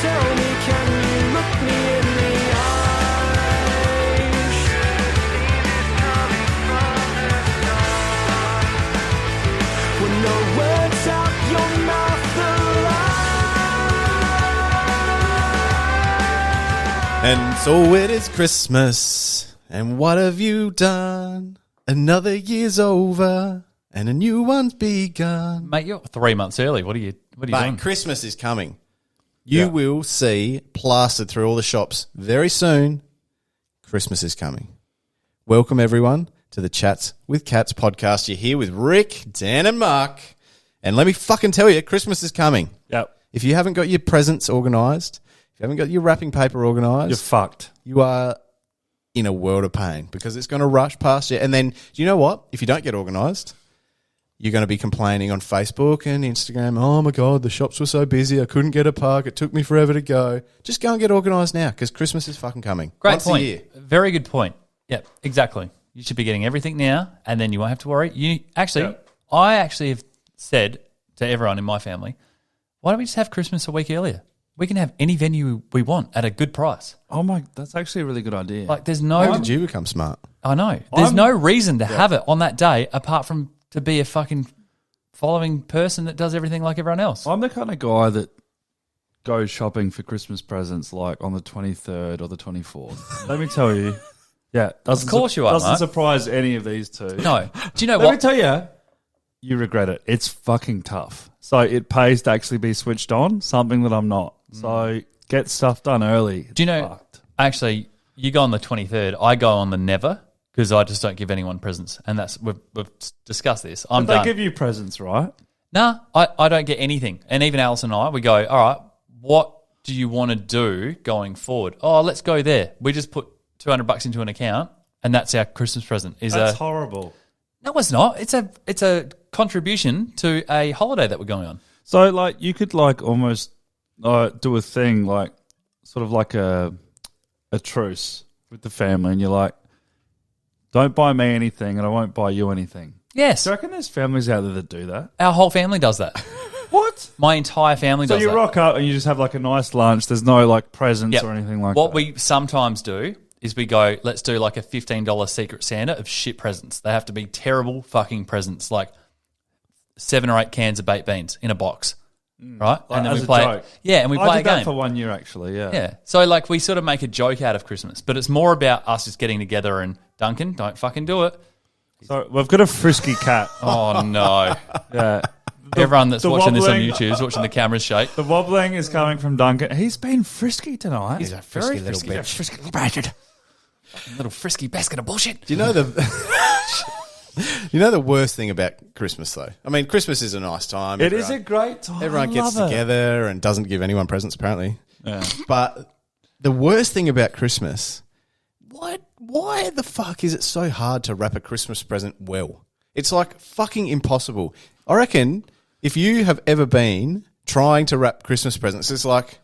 tell me, can you look me in the eyes? When no words out your mouth alive. And so it is Christmas, and what have you done? Another year's over, and a new one's begun. Mate, you're 3 months early. What are you doing? Christmas is coming. You will see plastered through all the shops very soon. Christmas is coming. Welcome, everyone, to the Chats with Cats podcast. You're here with Rick, Dan, and Mark. And let me fucking tell you, Christmas is coming. Yep. If you haven't got your presents organised, if you haven't got your wrapping paper organised, You're fucked. you are in a world of pain because it's going to rush past you. And then, do you know what? If you don't get organised, you're going to be complaining on Facebook and Instagram, oh my God, the shops were so busy, I couldn't get a park, it took me forever to go. Just go and get organised now because Christmas is fucking coming. Great Once point. a year. Very good point. Yep, exactly. You should be getting everything now, and then you won't have to worry. I actually have said to everyone in my family, why don't we just have Christmas a week earlier? We can have any venue we want at a good price. Oh my, that's actually a really good idea. Like, there's How no... did you become smart? I know. There's no reason to have it on that day apart from to be a fucking following person that does everything like everyone else. I'm the kind of guy that goes shopping for Christmas presents like on the 23rd or the 24th. Let me tell you. Yeah. Of course you are, Doesn't mate. surprise any of these two. No. Do you know Let me what? tell you, you regret it. It's fucking tough. So it pays to actually be switched on, something that I'm not. So get stuff done early. Do you know, Fucked. actually, you go on the 23rd, I go on the never because I just don't give anyone presents. And that's we've discussed this. I'm But done. they give you presents, right? Nah, I don't get anything. And even Alice and I, we go, all right, what do you want to do going forward? Oh, let's go there. We just put $200 into an account and that's our Christmas present. That's horrible. No, it's not. It's a contribution to a holiday that we're going on. So, like, you could, like, almost do a thing, like, sort of like a truce with the family, and you're like, don't buy me anything and I won't buy you anything. Yes. Do you reckon there's families out there that do that? Our whole family does that. What? My entire family So does you that. rock up and you just have, like, a nice lunch. There's no, like, presents Yep. or anything like What that. we sometimes do is we go, let's do like a $15 Secret Santa of shit presents. They have to be terrible fucking presents, like 7 or 8 cans of baked beans in a box, right? Like, and then as we a play, joke. yeah, and we I play a did that game. for 1 year, actually, yeah. Yeah, so like we sort of make a joke out of Christmas, but it's more about us just getting together and Duncan, don't fucking do it. So we've got a frisky cat. Oh no! Yeah. Everyone that's the watching this on wobbling- YouTube is watching the cameras shake. The wobbling is coming from Duncan. He's been frisky tonight. He's a frisky little frisky. bitch. Frisky little bastard. Little frisky basket of bullshit. Do you know the worst thing about Christmas though? I mean, Christmas is a nice time. It is a great time. Everyone I gets love it. together and doesn't give anyone presents apparently. Yeah. But the worst thing about Christmas, why the fuck is it so hard to wrap a Christmas present well? It's like fucking impossible. I reckon if you have ever been trying to wrap Christmas presents, it's like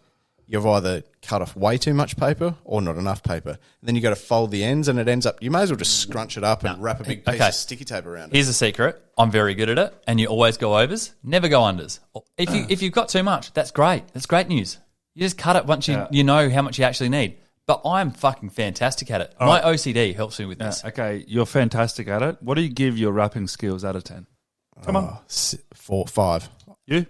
you've either cut off way too much paper or not enough paper. And then you got to fold the ends and it ends up, you may as well just scrunch it up and wrap a big piece Okay. of sticky tape around it. Here's a secret. I'm very good at it, and you always go overs, never go unders. If you've got too much, that's great. That's great news. You just cut it once you know how much you actually need. But I'm fucking fantastic at it. My OCD helps me with this. Okay, you're fantastic at it. What do you give your rapping skills out of 10? Come on. 4, 5. You?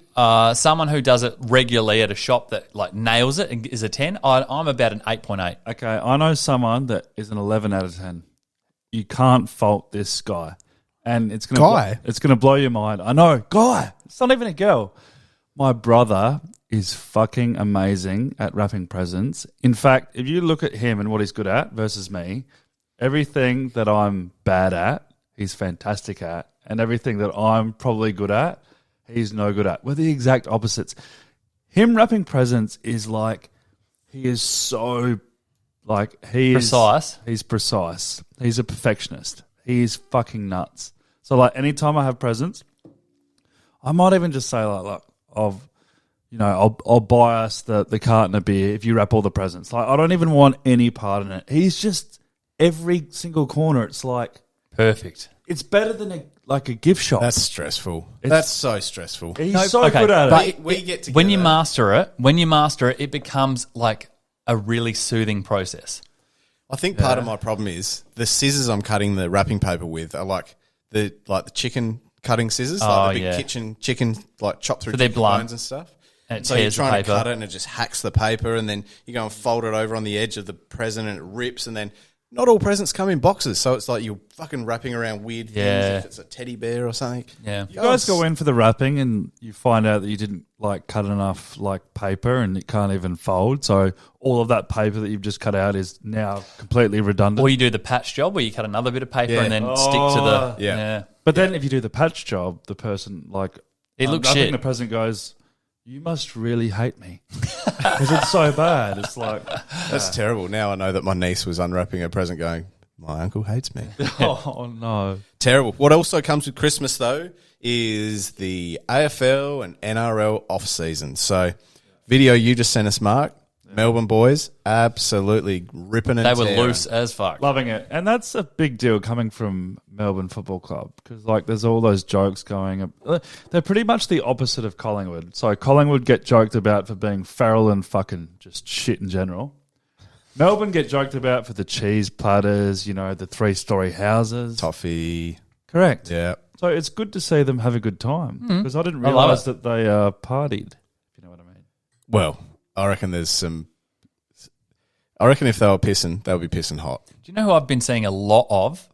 Someone who does it regularly at a shop that like nails it and is a 10, I'm about an 8.8. Okay, I know someone that is an 11 out of 10. You can't fault this guy. And it's gonna it's gonna blow your mind. I know, guy. It's not even a girl. My brother is fucking amazing at wrapping presents. In fact, if you look at him and what he's good at versus me, everything that I'm bad at, he's fantastic at, and everything that I'm probably good at, he's no good at. We're the exact opposites. Him wrapping presents is like, he is so, like, Precise. He's precise. He's a perfectionist. He's fucking nuts. So, like, anytime I have presents, I might even just say, like I'll buy us the carton of beer if you wrap all the presents. Like, I don't even want any part in it. He's just, every single corner, it's like, Perfect. it's better than like a gift shop. That's stressful. That's so stressful. He's so okay, good at but it. We get together. when you master it, it becomes like a really soothing process. I think part of my problem is the scissors I'm cutting the wrapping paper with are like the chicken cutting scissors, like the big kitchen chicken, like chop through So they're chicken blunt. bones and stuff. And it so you're tears the trying to paper. cut it and it just hacks the paper, and then you go and fold it over on the edge of the present and it rips, and then not all presents come in boxes, so it's like you're fucking wrapping around weird things if it's a teddy bear or something. Yeah. You guys go in for the wrapping and you find out that you didn't like cut enough like paper and it can't even fold. So all of that paper that you've just cut out is now completely redundant. Or you do the patch job where you cut another bit of paper and then stick to the... Yeah. But then if you do the patch job, the person like... It looks I shit. think the person goes, you must really hate me. Because it's so bad. It's like... That's terrible. Now I know that my niece was unwrapping a present going, my uncle hates me. Oh, no. Terrible. What also comes with Christmas, though, is the AFL and NRL off-season. So, video you just sent us, Mark. Melbourne boys, absolutely ripping and They were tearing. loose as fuck. Loving it. And that's a big deal coming from Melbourne Football Club because, like, there's all those jokes going. They're pretty much the opposite of Collingwood. So Collingwood get joked about for being feral and fucking just shit in general. Melbourne get joked about for the cheese platters, you know, the 3-story houses. Toffee. Correct. Yeah. So it's good to see them have a good time because I didn't I love realise it. that they partied, if you know what I mean. Well, I reckon there's some... I reckon if they were pissing, they would be pissing hot. Do you know who I've been seeing a lot of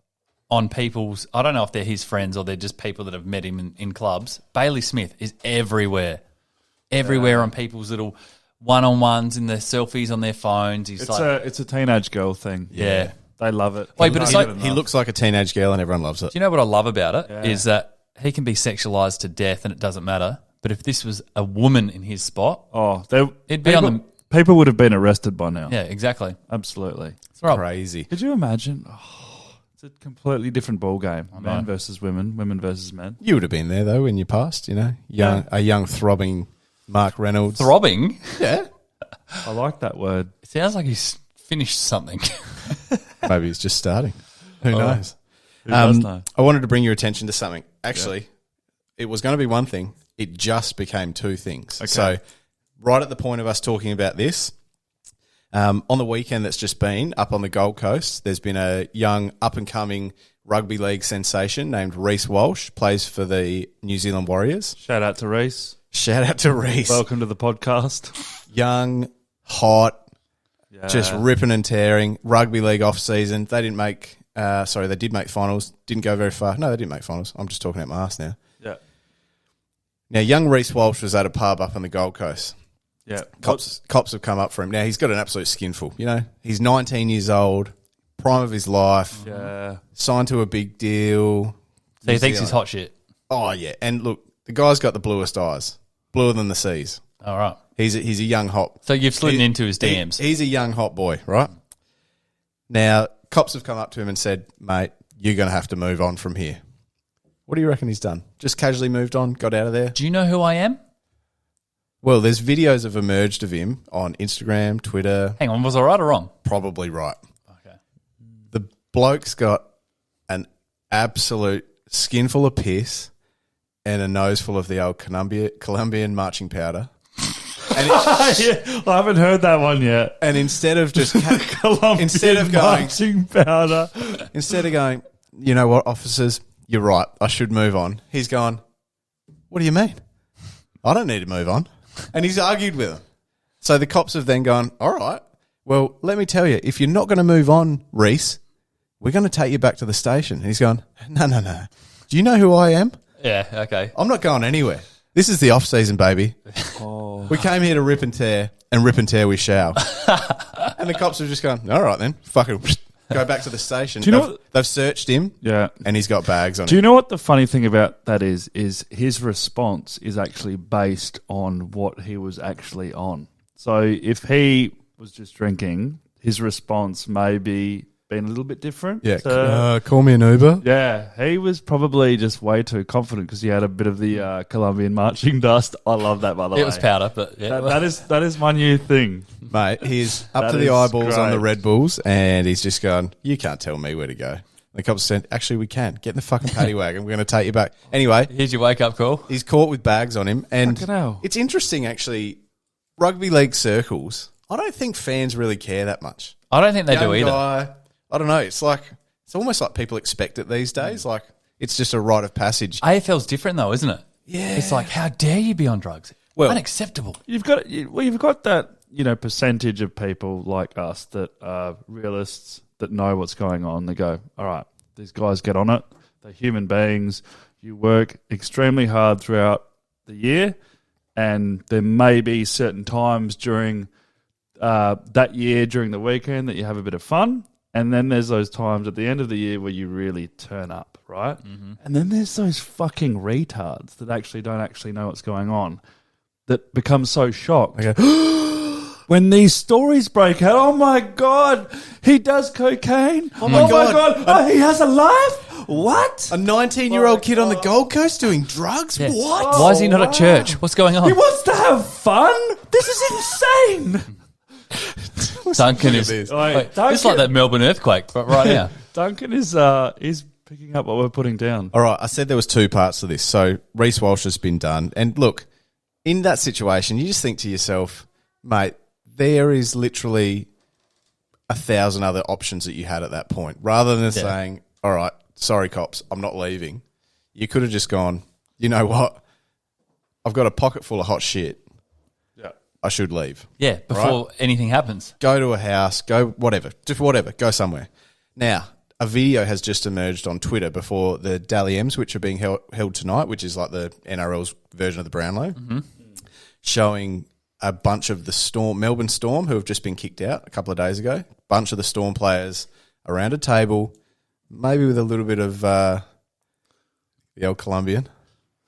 on people's... I don't know if they're his friends or they're just people that have met him in clubs. Bailey Smith is everywhere. Everywhere on people's little one-on-ones in their selfies on their phones. He's It's a teenage girl thing. Yeah. They love it. Wait, but it's like... He looks like a teenage girl and everyone loves it. Do you know what I love about it? Is that he can be sexualized to death and it doesn't matter. But if this was a woman in his spot, It'd be on the... People would have been arrested by now. Yeah, exactly. Absolutely. It's right. Crazy. Could you imagine? Oh, it's a completely different ball game. Men versus women, women versus men. You would have been there, though, in your past, you know? A young, throbbing Mark Reynolds. Throbbing? Yeah. I like that word. It sounds like he's finished something. Maybe he's just starting. Who knows? Who does know? I wanted to bring your attention to something. Actually, it was going to be one thing. It just became two things. Okay. So, right at the point of us talking about this, on the weekend that's just been up on the Gold Coast, there's been a young up-and-coming rugby league sensation named Reece Walsh, plays for the New Zealand Warriors. Shout out to Reece. Shout out to Reece. Welcome to the podcast. Young, hot, just ripping and tearing. Rugby league off-season. They didn't make... they did make finals. Didn't go very far. No, they didn't make finals. I'm just talking out my ass now. Yeah. Now, young Reece Walsh was at a pub up on the Gold Coast. Yeah. Cops have come up for him. Now, he's got an absolute skinful. You know, he's 19 years old, prime of his life, Yeah. signed to a big deal. So he thinks he's hot shit. Oh, yeah. And look, the guy's got the bluest eyes, bluer than the seas. All right. He's a young hot. So you've slid into his DMs. He's a young hot boy, right? Now, cops have come up to him and said, mate, you're going to have to move on from here. What do you reckon he's done? Just casually moved on, got out of there? Do you know who I am? Well, there's videos have emerged of him on Instagram, Twitter. Hang on, was I right or wrong? Probably right. Okay. The bloke's got an absolute skin full of piss and a nose full of the old Colombian marching powder. And I haven't heard that one yet. And instead of just Colombian instead of going, marching powder. instead of going, you know what, officers, you're right, I should move on. He's gone, what do you mean? I don't need to move on. And he's argued with them. So the cops have then gone, all right, well, let me tell you, if you're not going to move on, Reece, we're going to take you back to the station. And he's gone, no. Do you know who I am? Yeah, okay. I'm not going anywhere. This is the off season, baby. We came here to rip and tear we shall. And the cops have just gone, all right then, fucking go back to the station. Do you know they've searched him, Yeah. and he's got bags on Do him. you know what the funny thing about that is his response is actually based on what he was actually on. So if he was just drinking, his response may be been a little bit different. Yeah, call me an Uber. Yeah, he was probably just way too confident because he had a bit of the Colombian marching dust. I love that, by the way. It was powder, but yeah. That is my new thing. Mate, he's up That to the is eyeballs on great. the Red Bulls, and he's just gone, you can't tell me where to go. The cops said, actually, we can. Get in the fucking paddy wagon. We're going to take you back. Anyway, Here's your wake up call. he's caught with bags on him. And Fucking hell. it's interesting, actually, rugby league circles, I don't think fans really care that much. I don't think they do Young either. guy, I don't know. It's almost like people expect it these days. Like, it's just a rite of passage. AFL's different though, isn't it? Yeah. It's like, how dare you be on drugs? Well- Unacceptable. You've got that, percentage of people like us that are realists that know what's going on. They go, all right, these guys get on it. They're human beings. You work extremely hard throughout the year, and there may be certain times during that year, during the weekend, that you have a bit of fun. And then there's those times at the end of the year where you really turn up, right? Mm-hmm. And then there's those fucking retards that actually don't actually know what's going on that become so shocked. When these stories break out, oh my God, he does cocaine. Oh my God, oh, he has a life? What? A 19-year-old kid on the Gold Coast doing drugs? Yeah. What? Why is he not at church? What's going on? He wants to have fun? This is insane. Duncan is this. it's like that Melbourne earthquake right now. Duncan is picking up what we're putting down. All right, I said there was two parts to this. So Reece Walsh has been done. And look, in that situation, you just think to yourself, mate, there is literally 1,000 other options that you had at that point. Rather than saying, all right, sorry, cops, I'm not leaving. You could have just gone, you know what? I've got a pocket full of hot shit. Yeah. I should leave. Yeah, before anything happens. Go to a house, go whatever, just whatever, go somewhere. Now, a video has just emerged on Twitter before the Dally M's, which are being held tonight, which is like the NRL's version of the Brownlow, showing a bunch of the Melbourne Storm, who have just been kicked out a couple of days ago. A bunch of the Storm players around a table, maybe with a little bit of the old Colombian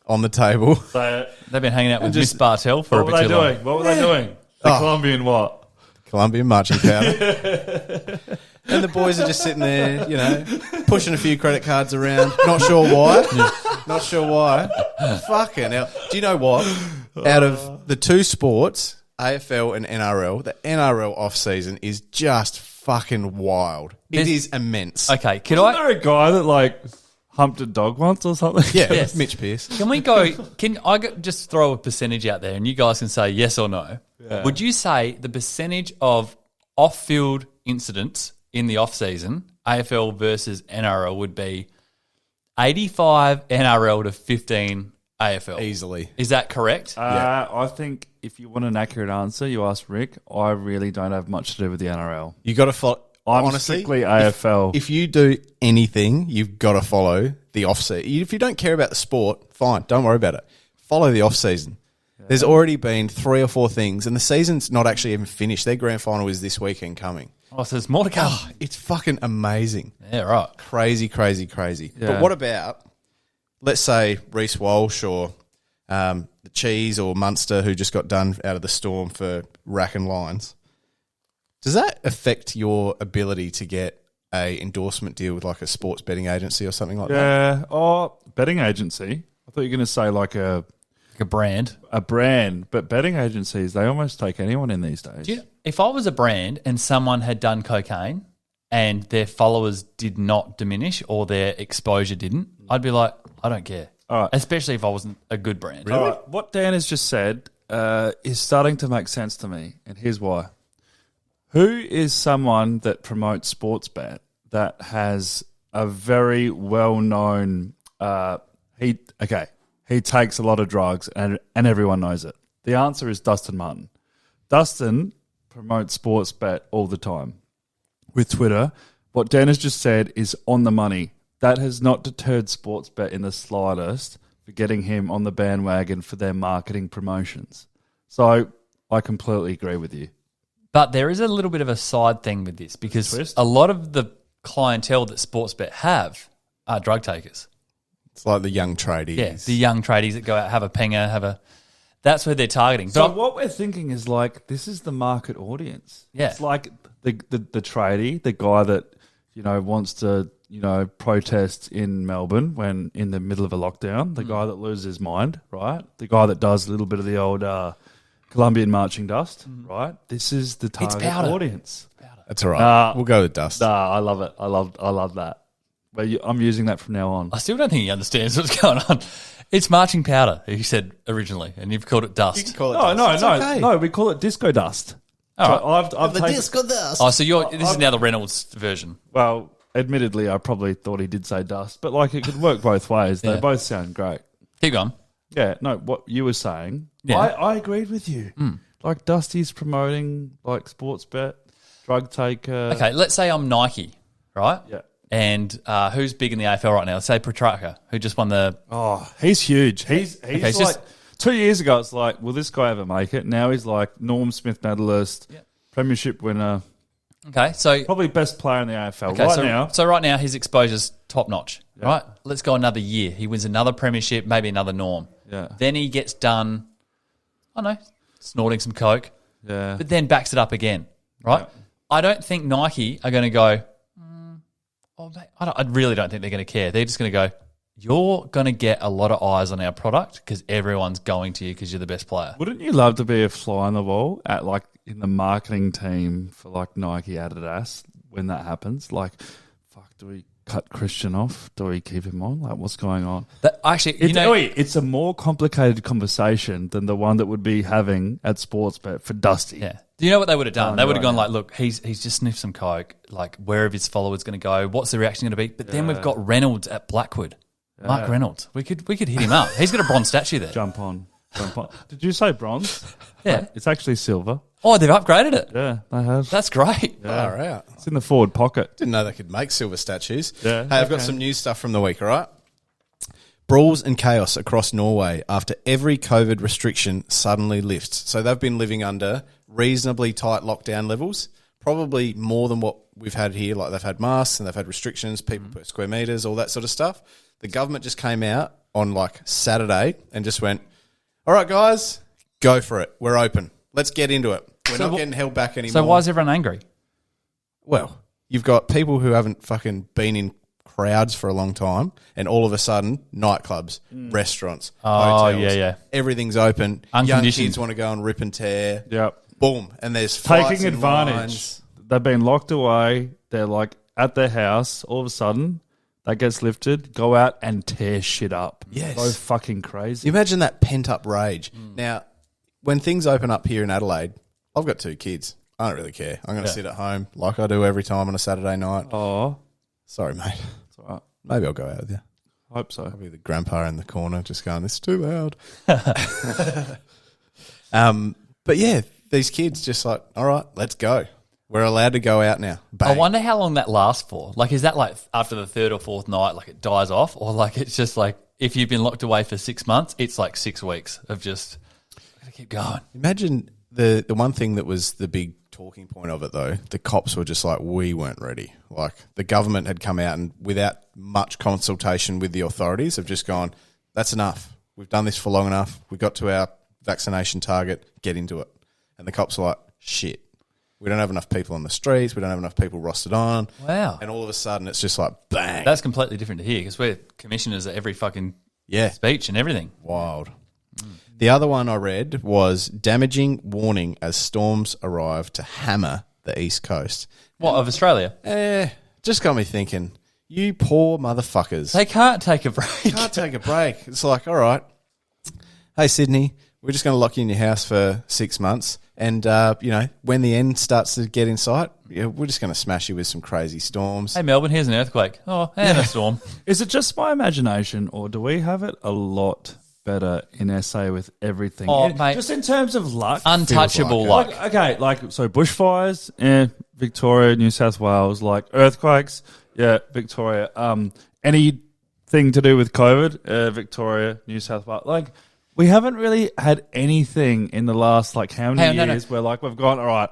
on the table. So, They've been hanging out with Miss Bartell for a bit too long. What were they doing? The Colombian what? Colombian marching powder. And the boys are just sitting there, pushing a few credit cards around. Not sure why. Not sure why. Fucking hell. Do you know what? Out of the two sports, AFL and NRL, the NRL off-season is just fucking wild. It is immense. Okay, Wasn't there a guy that humped a dog once or something? Yeah, Yes. Mitch Pearce. Can we go? Can I just throw a percentage out there, and you guys can say yes or no? Yeah. Would you say the percentage of off-field incidents in the off-season, AFL versus NRL, would be 85 NRL to 15 AFL? Easily. Is that correct? I think if you want an accurate answer, you ask Rick. I really don't have much to do with the NRL. You got to follow. I'm Honestly, strictly AFL. If you do anything, you've got to follow the off-season. If you don't care about the sport, fine, don't worry about it. Follow the off-season. Yeah. There's already been 3 or 4 things, and the season's not actually even finished. Their grand final is this weekend coming. Oh, so there's more to come. Oh, it's fucking amazing. Yeah, right. Crazy, crazy, crazy. Yeah. But what about, let's say, Reece Walsh or the Cheese or Munster, who just got done out of the Storm for racking lines? Does that affect your ability to get a endorsement deal with like a sports betting agency or something like that? Yeah. Oh, betting agency. I thought you were going to say like a brand. A brand. But betting agencies, they almost take anyone in these days. Do you know, if I was a brand and someone had done cocaine and their followers did not diminish or their exposure didn't, I'd be like, I don't care. All right. Especially if I wasn't a good brand. All right. What Dan has just said is starting to make sense to me, and here's why. Who is someone that promotes sports bet that has a very well-known he takes a lot of drugs and everyone knows it? The answer is Dustin Martin. Dustin promotes sports bet all the time with Twitter. What Dan has just said is on the money. That has not deterred sports bet in the slightest for getting him on the bandwagon for their marketing promotions. So I completely agree with you. But there is a little bit of a side thing with this because a lot of the clientele that Sportsbet have are drug takers. It's like the young tradies. Yeah, the young tradies that go out, have a penger, that's where they're targeting. So but what we're thinking is like, this is the market audience. Yeah. It's like the tradie, the guy that, wants to, protest in Melbourne when in the middle of a lockdown, the guy that loses his mind, right? The guy that does a little bit of the old Colombian marching dust, right? This is the target audience. That's all right. We'll go with dust. Nah, I love it. I love that. I'm using that from now on. I still don't think he understands what's going on. It's marching powder, he said originally, and you've called it dust. You can call it dust. No. We call it disco dust. All so I've taken, disco dust. Oh, so this is now the Reynolds version. Well, admittedly, I probably thought he did say dust, but like it could work both ways. They both sound great. Keep going. Yeah, no, what you were saying, Yeah. I agreed with you. Like Dusty's promoting like sports bet, drug taker. Okay, let's say I'm Nike, right? Yeah. And who's big in the AFL right now? Let's say Petrarca, who just won the... Oh, he's huge. He's Okay, like just- 2 years ago. It's like, will this guy ever make it? Now he's like Norm Smith medalist, premiership winner, Okay, so... probably best player in the AFL Okay, so right now his exposure's top notch, right? Let's go another year. He wins another premiership, maybe another Norm. Yeah. Then he gets done, I don't know, snorting some coke, Yeah. but then backs it up again, right? Yeah. I don't think Nike are going to go, mate, I really don't think they're going to care. They're just going to go, you're going to get a lot of eyes on our product because everyone's going to you because you're the best player. Wouldn't you love to be a fly on the wall at like in the marketing team for like Nike, Adidas when that happens? Like, fuck, do we cut Christian off? Do we keep him on? Like, what's going on? Actually, It's a more complicated conversation than the one that would be having at Sportsbet for Dusty. yeah. Do you know what they would have done? Oh, They would have right gone now. like, look, he's just sniffed some coke. Like, where are his followers going to go? What's the reaction going to be? But then we've got Reynolds at Blackwood. Mark Reynolds. We could hit him up. He's got a bronze statue there. Jump on. Did you say bronze? Yeah. It's actually silver. Oh, they've upgraded it. Yeah, they have. That's great. Far out. It's in the forward pocket. Didn't know they could make silver statues. Yeah, Hey, I've got some news stuff from the week, all right? Brawls and chaos across Norway after every COVID restriction suddenly lifts. So they've been living under reasonably tight lockdown levels, probably more than what we've had here. Like they've had masks and they've had restrictions, people per square metres, all that sort of stuff. The government just came out on like Saturday and just went, all right, guys, go for it. We're open. Let's get into it. We're not getting held back anymore. So why is everyone angry? Well, you've got people who haven't fucking been in crowds for a long time, and all of a sudden, nightclubs, restaurants, hotels, yeah. everything's open. Young Unconditioned. kids want to go and rip and tear. Yep. Boom, and there's fights Taking and advantage. lines. They've been locked away. They're like at their house. All of a sudden, that gets lifted. Go out and tear shit up. Yes. So fucking crazy. You imagine that pent up rage. Now, when things open up here in Adelaide, I've got 2 kids. I don't really care. I'm going to sit at home like I do every time on a Saturday night. Oh, Sorry, mate. it's all right. Maybe I'll go out with you. Hope so. I'll be the grandpa in the corner just going, this is too loud. But yeah, these kids just like, all right, let's go. We're allowed to go out now. Bang. I wonder how long that lasts for. Like, is that like after the 3rd or 4th night, like it dies off? Or like it's just like if you've been locked away for 6 months, it's like 6 weeks of just gotta keep going. Imagine the one thing that was the big talking point of it, though. The cops were just like, we weren't ready. Like the government had come out and without much consultation with the authorities have just gone, that's enough. We've done this for long enough. We got to our vaccination target. Get into it. And the cops are like, shit. We don't have enough people on the streets. We don't have enough people rostered on. Wow. And all of a sudden, it's just like, bang. That's completely different to here because we're commissioners at every fucking Yeah. speech and everything. Wild. The other one I read was damaging warning as storms arrive to hammer the East Coast. What, of Australia? Just got me thinking, you poor motherfuckers. They can't take a break. Can't take a break. It's like, all right, hey, Sydney, we're just going to lock you in your house for 6 months. And, when the end starts to get in sight, we're just going to smash you with some crazy storms. Hey, Melbourne, here's an earthquake. Oh, and a storm. Is it just my imagination, or do we have it a lot better in SA with everything? Oh, mate. Just in terms of luck. Untouchable like luck. Like so bushfires, Victoria, New South Wales, like earthquakes, Victoria. Anything to do with COVID, Victoria, New South Wales, like we haven't really had anything in the last like how many years where like we've gone, all right,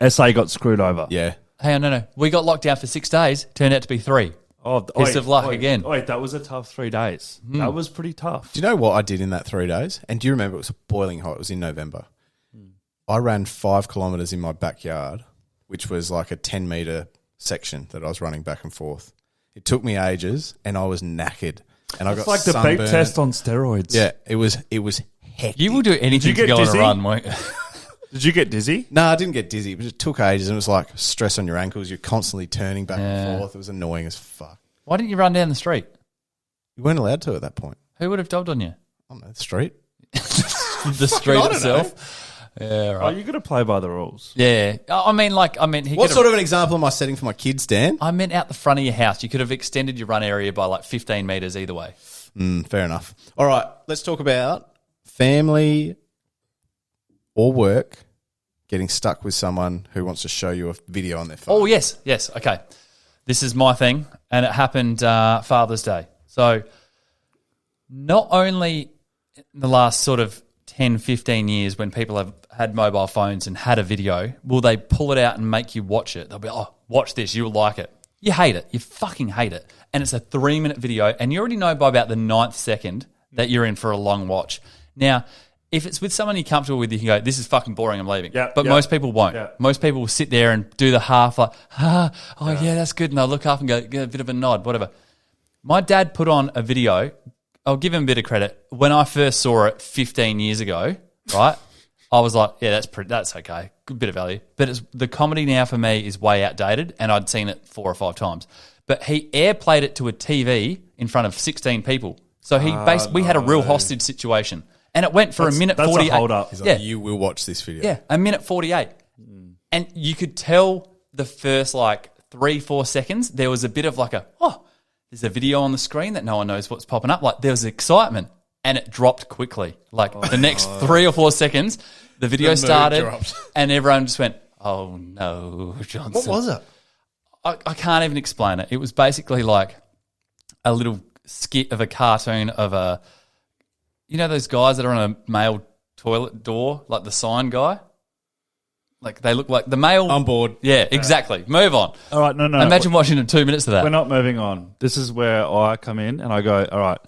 SA got screwed over. Yeah. Hey, no. We got locked down for 6 days. Turned out to be 3. Oh, Piece of luck again. Wait, that was a tough 3 days. That was pretty tough. Do you know what I did in that 3 days? And do you remember it was boiling hot? It was in November. I ran 5 kilometres in my backyard, which was like a 10-metre section that I was running back and forth. It took me ages, and I was knackered. And I It's got like the sunburned. beep test on steroids. Yeah, it was hectic. You will do anything to get go on a dizzy? run, won't you? Did you get dizzy? No, I didn't get dizzy, but it took ages, and it was like stress on your ankles. You're constantly turning back and forth. It was annoying as fuck. Why didn't you run down the street? You weren't allowed to at that point. Who would have dogged on you? I don't know, the street. The street I don't itself. Yeah, right. Oh, you got to play by the rules. Yeah. I mean, he What could sort of an example am I setting for my kids, Dan? I meant out the front of your house. You could have extended your run area by like 15 metres either way. Fair enough. All right, let's talk about family or work getting stuck with someone who wants to show you a video on their phone. Oh, yes. Okay. This is my thing, and it happened Father's Day. So not only in the last sort of 10, 15 years when people have had mobile phones and had a video, will they pull it out and make you watch it? They'll be, oh, watch this, you'll like it. You hate it. You fucking hate it. And it's a 3-minute video, and you already know by about the 9th second that you're in for a long watch. Now, if it's with someone you're comfortable with, you can go, this is fucking boring, I'm leaving. But most people won't. Yeah. Most people will sit there and do the half like, yeah, that's good. And they'll look up and go, get a bit of a nod, whatever. My dad put on a video. I'll give him a bit of credit. When I first saw it 15 years ago, right, I was like, yeah, that's okay. Good bit of value. But the comedy now for me is way outdated, and I'd seen it 4 or 5 times. But he airplayed it to a TV in front of 16 people. So we had a real hostage situation. And it went for a minute 48. That's a hold up. He's like, you will watch this video. Yeah, a minute 48. And you could tell the first 3-4 seconds, there was a bit of there's a video on the screen that no one knows what's popping up. Like, there was excitement, and it dropped quickly. The next 3 or 4 seconds, the video started, and everyone just went, oh no, Johnson. What was it? I can't even explain it. It was basically like a little skit of a cartoon of you know those guys that are on a male toilet door, like the sign guy? Like they look like the male... On board. Yeah, exactly. Move on. All right, no. Imagine watching in 2 minutes of that. We're not moving on. This is where I come in and I go, all right,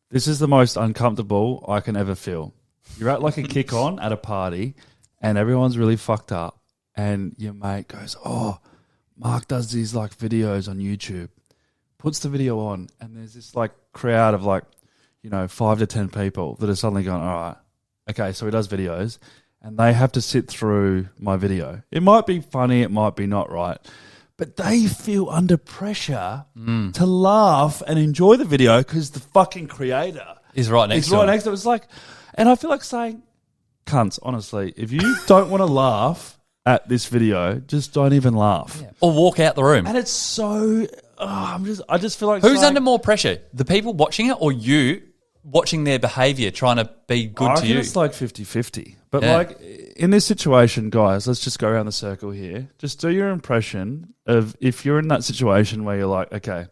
this is the most uncomfortable I can ever feel. You're at like a kick-on at a party and everyone's really fucked up and your mate goes, oh, Mark does these videos on YouTube, puts the video on and there's this crowd of 5 to 10 people that are suddenly going, all right, okay, so he does videos and they have to sit through my video. It might be funny, it might be not right, but they feel under pressure to laugh and enjoy the video because the fucking creator is right next to him. It's and I feel like saying, cunts, honestly, if you don't want to laugh at this video, just don't even laugh. Yeah. Or walk out the room. And it's so, I just feel like who's under more pressure? The people watching it or you watching their behaviour, trying to be good to you? It's 50-50. But in this situation, guys, let's just go around the circle here. Just do your impression of if you're in that situation where you're like, okay,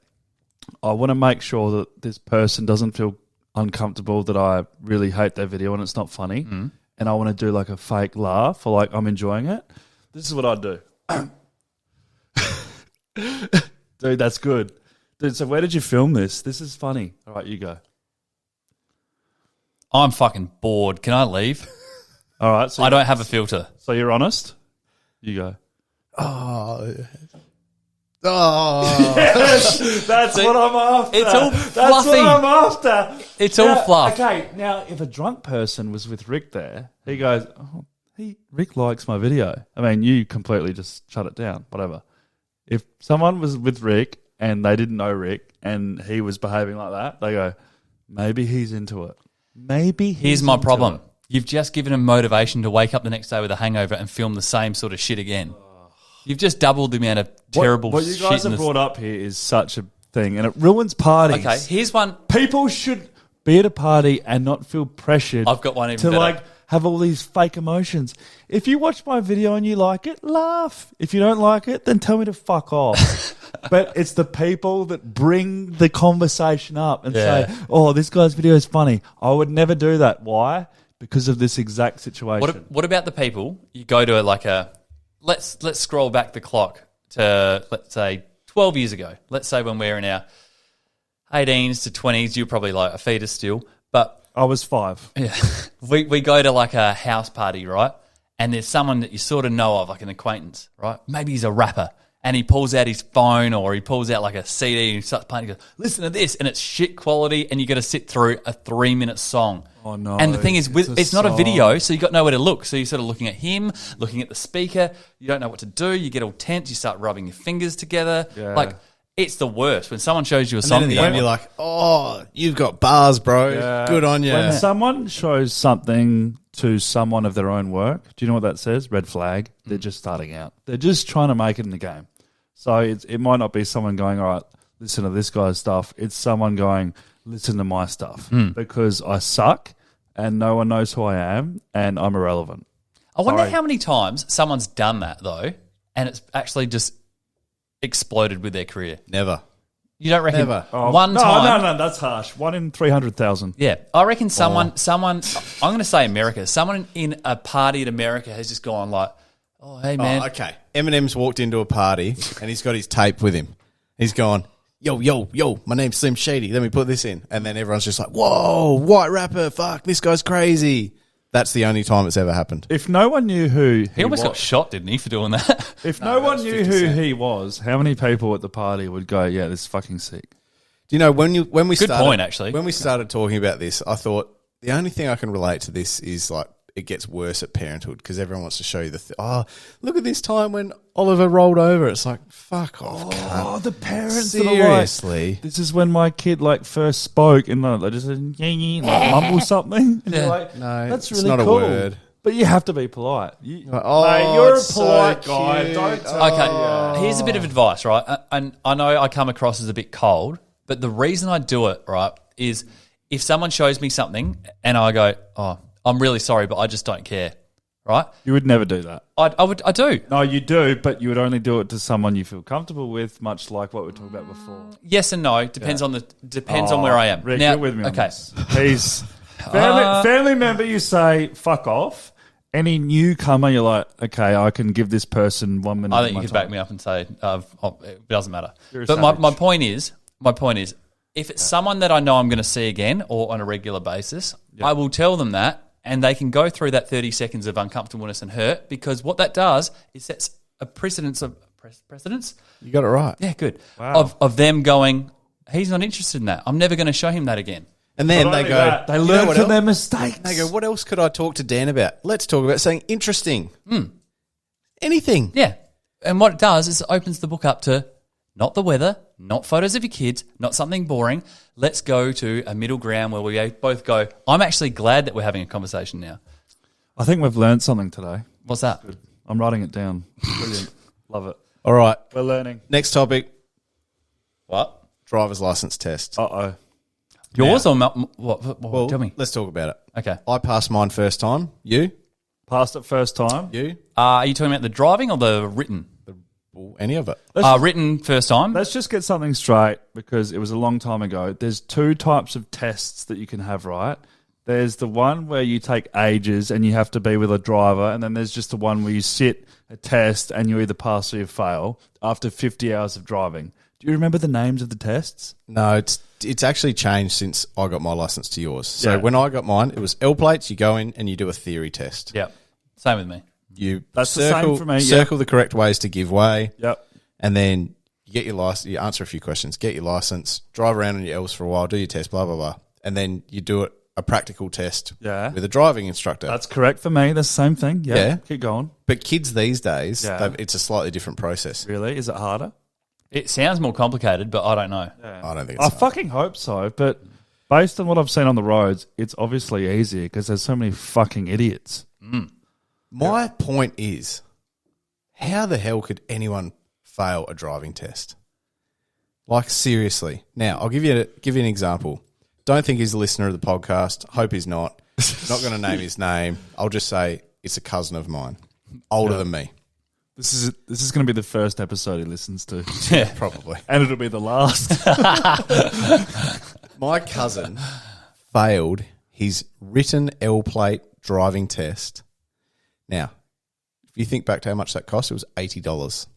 I want to make sure that this person doesn't feel uncomfortable that I really hate their video and it's not funny. And I want to do a fake laugh or I'm enjoying it. This is what I'd do. Dude, that's good. Dude, so where did you film this? This is funny. All right, you go. I'm fucking bored. Can I leave? All right. So I don't have a filter. So you're honest? You go. Yes, that's what I'm after. It's all fluffy. That's what I'm after. It's all fluff. Okay, now if a drunk person was with Rick there, he goes, Rick likes my video. I mean, you completely just shut it down, whatever. If someone was with Rick and they didn't know Rick and he was behaving like that, they go, maybe he's into it. Here's my problem. You've just given him motivation to wake up the next day with a hangover and film the same sort of shit again. You've just doubled the amount of terrible shit. What you guys have brought up here is such a thing, and it ruins parties. Okay, here's one. People should be at a party and not feel pressured. I've got one even better. Have all these fake emotions. If you watch my video and you like it, laugh. If you don't like it, then tell me to fuck off. But it's the people that bring the conversation up and say, oh, this guy's video is funny. I would never do that. Why? Because of this exact situation. What about the people, you go to let's scroll back the clock to, let's say, 12 years ago. Let's say when we're in our 18s to 20s, you're probably a fetus still. But I was 5. Yeah. We go to a house party, right? And there's someone that you sort of know of, an acquaintance, right? Maybe he's a rapper. And he pulls out his phone or he pulls out a CD and he starts playing. He goes, listen to this. And it's shit quality and you got to sit through a 3-minute song. Oh, no. And the thing is, it's not a video, so you got nowhere to look. So you're sort of looking at him, looking at the speaker. You don't know what to do. You get all tense. You start rubbing your fingers together. Yeah. It's the worst when someone shows you a And song. then in you the don't end, you're like. like, oh, you've got bars, bro. Yeah. Good on you. When someone shows something to someone of their own work, do you know what that says? Red flag. They're just starting out. They're just trying to make it in the game. So it might not be someone going, all right, listen to this guy's stuff. It's someone going, listen to my stuff because I suck and no one knows who I am and I'm irrelevant. I wonder Sorry. how many times someone's done that though, and it's actually just exploded with their career. Never. You don't reckon Never. one no, time? No, that's harsh. 1 in 300,000. Yeah, I reckon someone. I'm going to say America. Someone in a party in America has just gone like, "Oh, hey man, Oh, okay. Eminem's walked into a party and he's got his tape with him. He's gone, yo, my name's Slim Shady. Let me put this in. And then everyone's just like, whoa, white rapper, fuck, this guy's crazy. That's the only time it's ever happened. If no one knew who he almost got shot, didn't he, for doing that?" If no one was knew 50 who Cent. he was, how many people at the party would go, yeah, this is fucking sick? Do you know when we Good started, point, actually. When we started talking about this, I thought the only thing I can relate to this is like it gets worse at parenthood because everyone wants to show you look at this time when Oliver rolled over. It's like, fuck off, cunt. the parents Seriously. This is when my kid first spoke and they just said, mumble something. And you're like, No, that's it's really not a cool. word. But you have to be polite. Oh, Mate, you're a it's so polite guy. cute. Don't tell Okay, here's a bit of advice, right? And I know I come across as a bit cold, but the reason I do it, right, is if someone shows me something and I go, "Oh, I'm really sorry, but I just don't care," right? You would never do that. I do. No, you do, but you would only do it to someone you feel comfortable with, much like what we were talking about before. Yes and no. Depends on where I am. Rick, Now, you're with me on okay. this. He's family member, you say, fuck off. Any newcomer, you're like, okay, I can give this person 1 minute. I think you could back me up and say it doesn't matter. You're a But savage. my point is, if it's someone that I know I'm going to see again or on a regular basis, I will tell them that, and they can go through that 30 seconds of uncomfortableness and hurt, because what that does is sets a precedence. You got it right. Yeah, good. Wow. Of them going, he's not interested in that. I'm never going to show him that again. And then Not they only go, that, they "You know learn what from else?" their mistakes. They go, what else could I talk to Dan about? Let's talk about something interesting. Anything. Yeah. And what it does is it opens the book up to not the weather, not photos of your kids, not something boring. Let's go to a middle ground where we both go, I'm actually glad that we're having a conversation now. I think we've learned something today. What's that? I'm writing it down. Brilliant. Love it. All right. We're learning. Next topic, What? driver's license test. Uh-oh. Yours or what? Well, Tell me. let's talk about it. Okay. I passed mine first time. You? Passed it first time. You? Are you talking about the driving or the written? Well, any of it. Written first time. Let's just get something straight because it was a long time ago. There's two types of tests that you can have, right? There's the one where you take ages and you have to be with a driver, and then there's just the one where you sit a test and you either pass or you fail after 50 hours of driving. Do you remember the names of the tests? No, it's actually changed since I got my license to yours. So Yeah. when I got mine, it was L plates. You go in and you do a theory test. Yeah. Same with me. You That's the same for me, yeah. circle the correct ways to give way, Yep. and then you get your license. You answer a few questions, get your license, drive around on your L's for a while, do your test, blah blah blah, and then you do a practical test Yeah. with a driving instructor. That's correct for me. That's the same thing. Yeah. Yeah. Keep going. But kids these days, Yeah. it's a slightly different process. Really? Is it harder? It sounds more complicated, but I don't know. I don't think I it's hard. fucking hope so, but based on what I've seen on the roads, it's obviously easier because there's so many fucking idiots. My point is, how the hell could anyone fail a driving test? Like, seriously. Now, I'll give you an example. Don't think he's a listener of the podcast. Hope he's not. Not going to name his name. I'll just say it's a cousin of mine, older than me, This is going to be the first episode he listens to, Yeah. probably. and it'll be the last. My cousin failed his written L plate driving test. Now, if you think back to how much that cost, it was $80.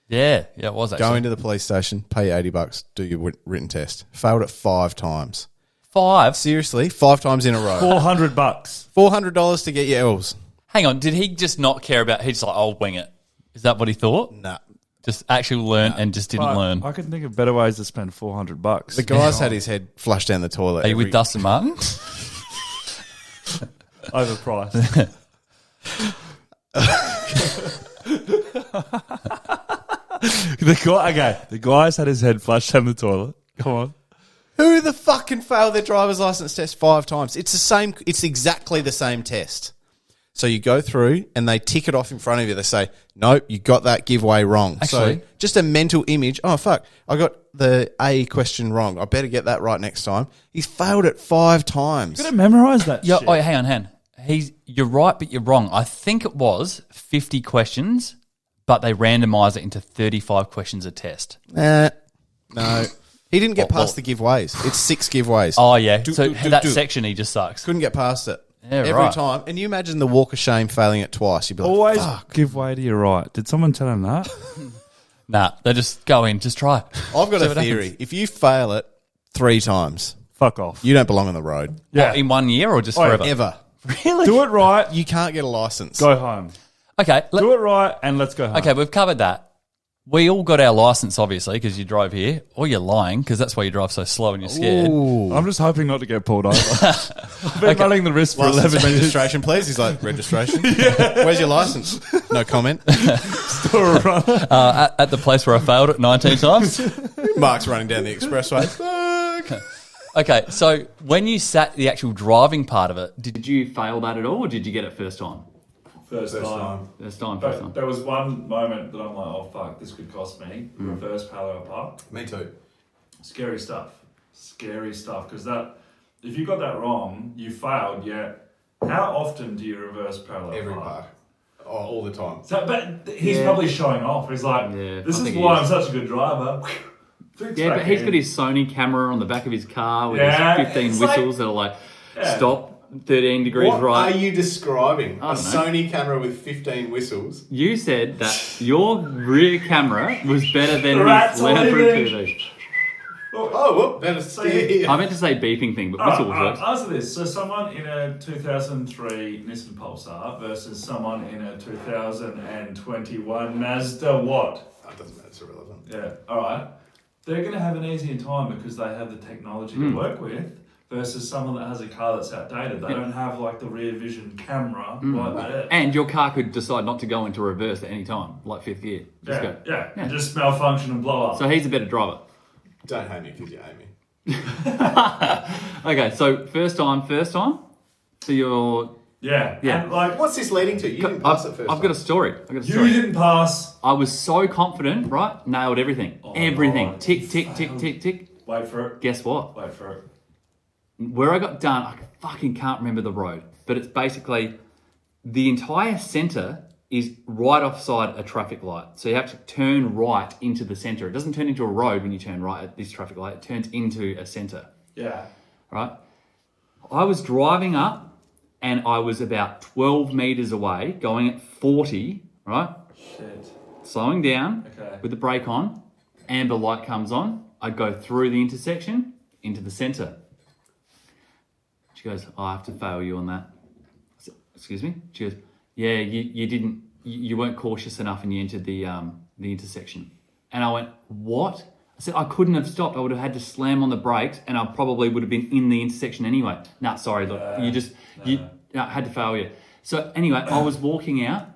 Yeah. Yeah, it was actually. Go into the police station, pay $80, do your written test. Failed it 5 times. 5. Seriously, 5 times in a row. $400. $400 to get your L's. Hang on. Did he just not care about? He's just like, I'll wing it. Is that what he thought? Nah. Just actually learn and just didn't learn. I can think of better ways to spend $400. The guy's had his head flushed down the toilet. Are you with Dustin Martin? Overpriced. The guy's had his head flushed down the toilet. Come on. Who the fuck can fail their driver's license test 5 times? It's the same. It's exactly the same test. So you go through and they tick it off in front of you. They say, nope, you got that giveaway wrong. Actually, so just a mental image. Oh, fuck. I got the A question wrong. I better get that right next time. He's failed it 5 times. You got to memorise that shit. Oh, hang on. You're right, but you're wrong. I think it was 50 questions, but they randomised it into 35 questions a test. No. He didn't get past the giveaways. It's 6 giveaways. Oh, yeah. That section, he just sucks. Couldn't get past it. Yeah, Every right. time. And you imagine the walk of shame failing it twice. You'd be like, Always fuck. give way to your right. Did someone tell him that? Nah, they just go in, just try. I've got See a what theory. happens. If you fail it 3 times, Fuck off. you don't belong on the road. What, in 1 year or just forever? Ever. Really? Do it right. You can't get a license. Go home. Okay. Do it right and let's go home. Okay, we've covered that. We all got our license, obviously, because you drove here, or you're lying, because that's why you drive so slow and you're scared. I'm just hoping not to get pulled over. I've been running the risk for License 11 years. registration, please. He's like, registration? Where's your license? No comment. At the place where I failed it 19 times. Mark's running down the expressway. Fuck. Okay, so when you sat the actual driving part of it, did you fail that at all, or did you get it first time? First time. First time. But there was one moment that I'm like, oh fuck, this could cost me. Reverse parallel park. Me too. Scary stuff. Because that, if you got that wrong, you failed. Yet, how often do you reverse parallel Every park? park. Oh, all the time. So, but he's probably showing off. He's like, this is why I'm such a good driver. Yeah, but he's got his Sony camera on the back of his car with his 15 it's whistles that are like, stop, 13 degrees What right. are you describing? I A don't know. Sony camera with 15 whistles? You said that your rear camera was better than Rats his on Lamborghini image. TV. Oh, well, better steer here. I meant to say beeping thing, but whistle works. Answer this. So someone in a 2003 Nissan Pulsar versus someone in a 2021 Mazda what? That doesn't matter. It's irrelevant. Yeah, alright. They're going to have an easier time because they have the technology to work with versus someone that has a car that's outdated. They don't have like the rear vision camera right there. And your car could decide not to go into reverse at any time, like 5th gear. Just go. And just malfunction and blow up. So he's a better driver. Don't hate me because you hate me. Okay, so first time. So you're... Yeah. And like, What's this leading to? You didn't pass it first I've got a story. you didn't pass. I was so confident, right? Nailed everything. Everything. God. Tick, tick, tick, tick, tick. Wait for it. Guess what? Wait for it. Where I got done, I fucking can't remember the road. But it's basically the entire centre is right offside a traffic light. So you have to turn right into the centre. It doesn't turn into a road when you turn right at this traffic light. It turns into a centre, Yeah. right? I was driving up and I was about 12 metres away, going at 40, right? Shit. Slowing down Okay. with the brake on. Amber light comes on. I go through the intersection into the centre. She goes, I have to fail you on that. I said, excuse me? She goes, yeah, you didn't, you weren't cautious enough and you entered the intersection. And I went, what? I said, I couldn't have stopped. I would have had to slam on the brakes and I probably would have been in the intersection anyway. No, sorry, look, I had to fail you. So anyway, I was walking out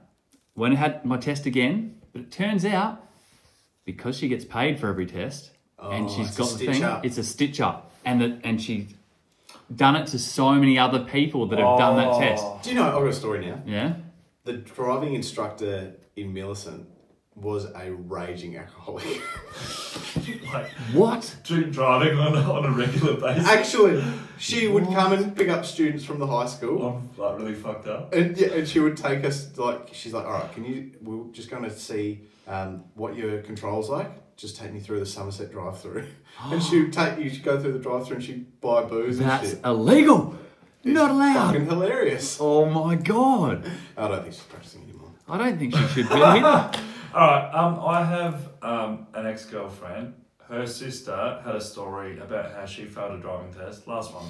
when I had my test again, but it turns out because she gets paid for every test and she's got the thing, it's a stitch up. And she's done it to so many other people that have done that test. Do you know, I've got a story now. Yeah? The driving instructor in Millicent was a raging alcoholic. Like, What? driving on a regular basis. Actually, she would come and pick up students from the high school. I'm like really fucked up. And she would take us, like, she's like, all right, we're just going to see what your control's like. Just take me through the Somerset drive-through. And she'd go through the drive-through and she'd buy booze and That's shit. illegal. Not allowed. Fucking hilarious. Oh my God. I don't think she's practicing anymore. I don't think she should be either. Alright, I have an ex-girlfriend. Her sister had a story about how she failed a driving test. Last one.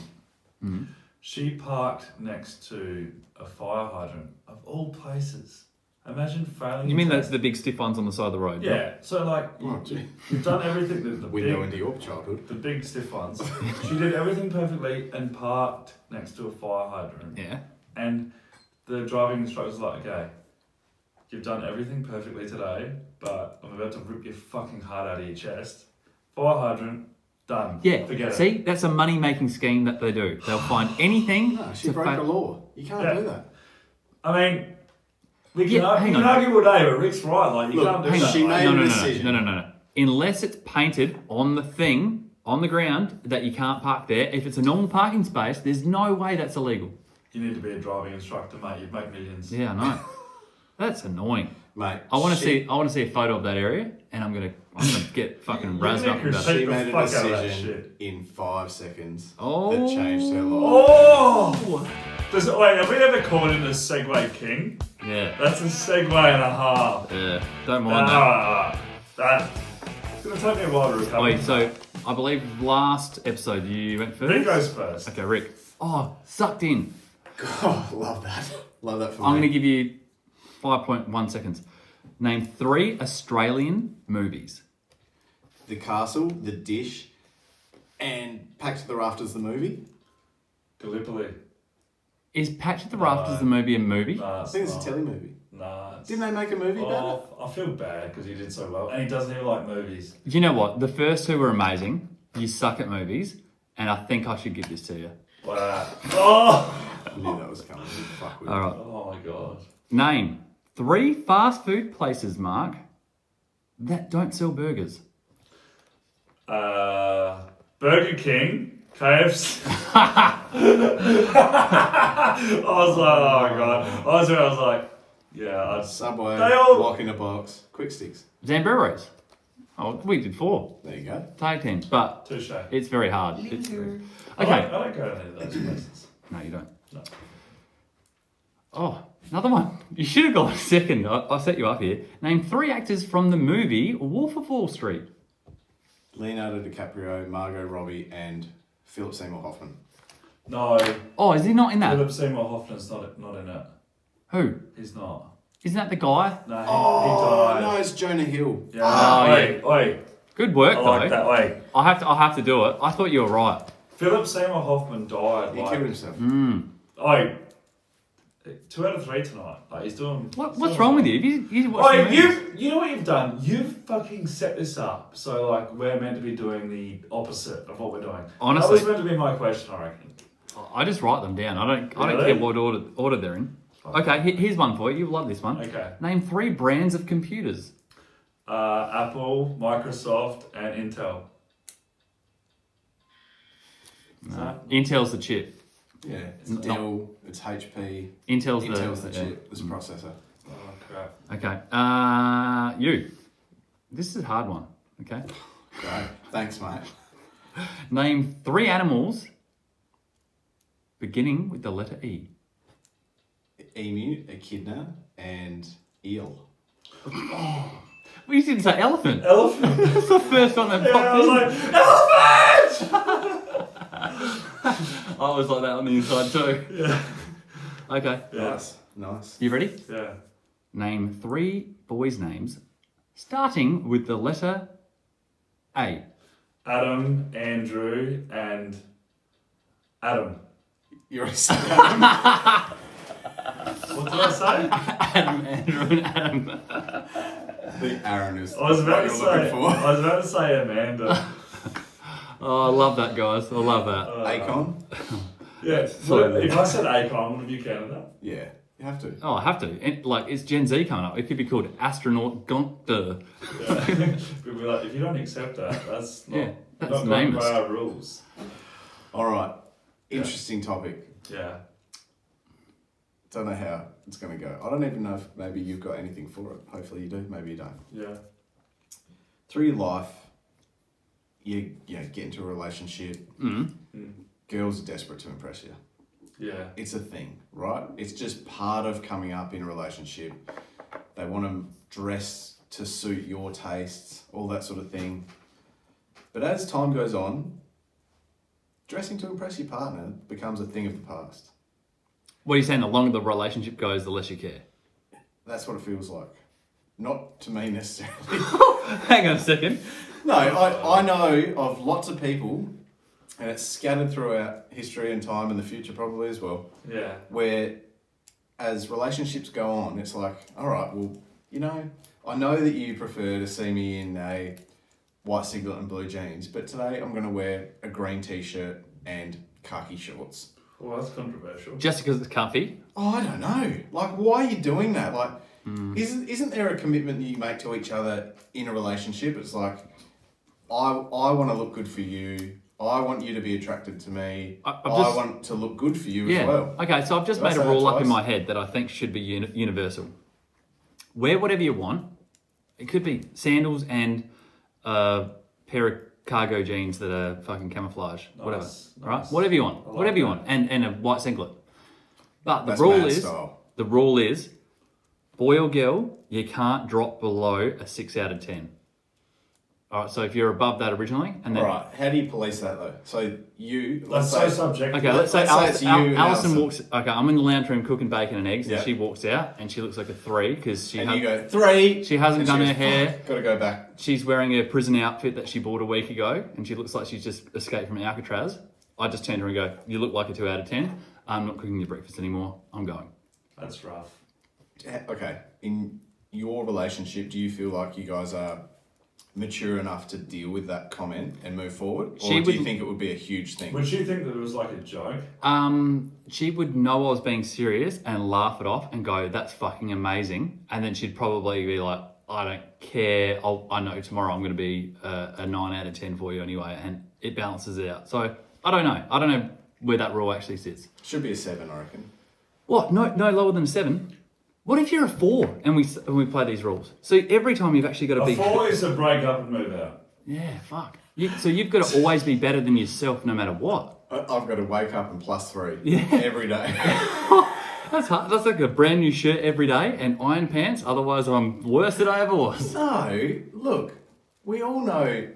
Mm-hmm. She parked next to a fire hydrant, of all places. Imagine failing. You mean the test. the big stiff ones on the side of the road? Yeah, so like, Oh, gee. you've done everything, the Window big, into your childhood. the big stiff ones. She did everything perfectly and parked next to a fire hydrant. Yeah. And the driving instructor's like, okay, you've done everything perfectly today, but I'm about to rip your fucking heart out of your chest. Fire hydrant, done. Yeah. Forget it. See, that's a money-making scheme that they do. They'll find anything. No, she broke the law. You can't do that. I mean, we can, Yeah, hang on. argue all day, but Rick's right. Like, you can't do hang that. on. She like, made a decision. No. Unless it's painted on the thing, on the ground, that you can't park there. If it's a normal parking space, there's no way that's illegal. You need to be a driving instructor, mate. You'd make millions. Yeah, I know. That's annoying. Mate, I want to see a photo of that area, and I'm gonna get fucking razzed up about it. she made fuck a out of that decision shit. in 5 seconds Oh. that changed her life. Oh! Wait, have we ever called it a Segway King? Yeah. That's a Segway and a half. Yeah. Don't mind that. It's going to take me a while to recover. Wait, so I believe last episode you went first. Who goes first? Okay, Rick. Oh, sucked in. God, love that. Love that for I'm going to me. give you 5.1 seconds. Name 3 Australian movies. The Castle, The Dish, and Packed to the Rafters, the movie. Gallipoli. Is Patch at the Rafters the movie a movie? I think it's a telly movie. Nah. Didn't they make a movie about it? I feel bad because he did so well. And he doesn't even like movies. You know what? The first 2 were amazing. You suck at movies. And I think I should give this to you. Wow. Oh! I knew that was coming. Fuck with All right. Oh my god. Name 3 fast food places, Mark, that don't sell burgers. Burger King, KFC. I was like, oh my god. I was like, yeah. Subway, They all- Lock in a Box, Quick Sticks. Zamburos. Oh, we did 4 There you go. tag teams, but Touche. it's very hard. It's very... I Okay. don't go to any of those places. No, you don't. No. Oh, another one. You should have gone second. I'll set you up here. Name 3 actors from the movie Wolf of Wall Street. Leonardo DiCaprio, Margot Robbie, and Philip Seymour Hoffman. No, Oh, is he not in that? Philip Seymour Hoffman's not in it. Who? He's not. Isn't that the guy? No, he Oh, died. no, it's Jonah Hill. Yeah. Oh, Wait. Good work, I though. like that. Wait. I'll have to do it. I thought you were right. Philip Seymour Hoffman died. He like, killed himself. 2 out of 3 tonight. Like, he's doing. What's wrong with you? You watched the Wait, movie? you know what you've done? You've fucking set this up. So, like, we're meant to be doing the opposite of what we're doing. Honestly. That was meant to be my question, I reckon. I just write them down. I don't Really? care what order they're in. Okay, here's one for you. You'll love this one. Okay. Name 3 brands of computers. Apple, Microsoft, and Intel. No. Intel's the chip. Yeah, it's No. Dell, it's HP. Intel's the chip, this processor. Oh, crap. Okay. You. This is a hard one. Okay. Great. Thanks, mate. Name 3 animals beginning with the letter E. Emu, echidna, and eel. Well, you didn't say elephant. Elephant. That's the first one that Yeah, popped I was in. like, elephant! I was like that on the inside too. Yeah. Okay. Yeah. Nice. You ready? Yeah. Name 3 boys' names starting with the letter A. Adam, Andrew, and Adam. You already said that. What did I say? Adam, Andrew, and Adam. The Aaron is I was about to what you're looking say. for. I was about to say Amanda. Oh, I love that, guys. I love that. Acon? Yeah. So- If I said Akon, would have you counted that? Yeah, you have to. Oh, I have to. And, like, it's Gen Z coming up. It could be called Astronaut Gonta. Yeah. We'd be like, if you don't accept that, that's not, Yeah, that's not going nameless. by our rules. All right. Interesting topic. Yeah. Don't know how it's going to go. I don't even know if maybe you've got anything for it. Hopefully you do. Maybe you don't. Yeah. Through your life, you get into a relationship. Girls are desperate to impress you. Yeah. It's a thing, right? It's just part of coming up in a relationship. They want to dress to suit your tastes, all that sort of thing. But as time goes on, dressing to impress your partner becomes a thing of the past. What are you saying? The longer the relationship goes, the less you care. That's what it feels like. Not to me necessarily. Hang on a second. No, I know of lots of people, and it's scattered throughout history and time and the future probably as well, Yeah. where as relationships go on, it's like, all right, well, you know, I know that you prefer to see me in a white singlet and blue jeans, but today I'm going to wear a green t-shirt and khaki shorts. Well, that's controversial. Just because it's comfy. Oh, I don't know. Like, why are you doing that? Like, isn't there a commitment that you make to each other in a relationship? It's like, I want to look good for you. I want you to be attracted to me. I want to look good for you as well. Okay, so I've just made a rule up in my head that I think should be universal. Wear whatever you want. It could be sandals and a pair of cargo jeans that are fucking camouflage. Whatever. Nice. Right? Whatever you want. Like Whatever you that. want. And a white singlet. But That's the rule mad is style. boy or girl, you can't drop below a 6 out of 10. All right, so if you're above that originally, and then All right, how do you police that though? So you, That's so subjective. okay, let's say it's you and Alison Alison. walks. Okay, I'm in the lounge room cooking bacon and eggs, Yeah. and she walks out, and she looks like a 3 because she and has, you go 3. she hasn't and done she her goes, hair. "Fuck, gotta go back. She's wearing a prison outfit that she bought a week ago, and she looks like she's just escaped from Alcatraz. I just turn to her and go, "You look like a 2 out of 10. I'm not cooking your breakfast anymore. I'm going." That's rough. Okay, in your relationship, do you feel like you guys are mature enough to deal with that comment and move forward, or She do you would- think it would be a huge thing? Would she think that it was like a joke? She would know I was being serious and laugh it off and go, "That's fucking amazing," and then she'd probably be like, "I don't care. I know tomorrow I'm going to be a 9 out of 10 for you anyway," and it balances it out. So I don't know. I don't know where that rule actually sits. Should be a 7, I reckon. What? No lower than a 7. What if you're a 4 and we play these rules? So every time you've actually got to A be 4 is a break up and move out. yeah, fuck. So you've got to always be better than yourself no matter what. I've got to wake up and +3 Yeah. every day. That's hard. That's like a brand new shirt every day and iron pants. Otherwise, I'm worse than I ever was. No, look, we all know